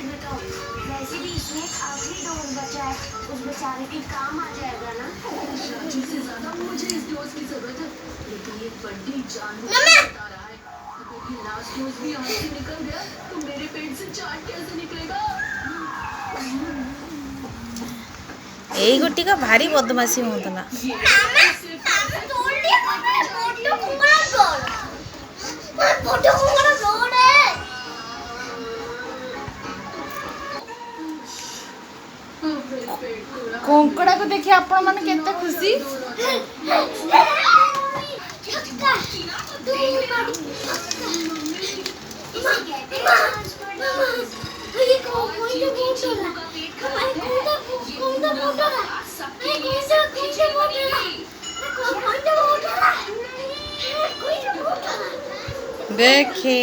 बताओ, वैसे भी इसमें आखिरी डोज बचा है, उस बेचारे के काम आ जाएगा ना। रांची से ज्यादा मुझे इस डोज की जरूरत है, लेकिन ये बंटी जानबूझ के बता रहा है। अगर ये लास्ट डोज भी हाथ से निकल गया तो मेरे पेट से चाट कैसे निकलेगा। यही गोटी का भारी बदमाशी होता। कंकड़ा को देखिए आपण माने केते खुशी। देखे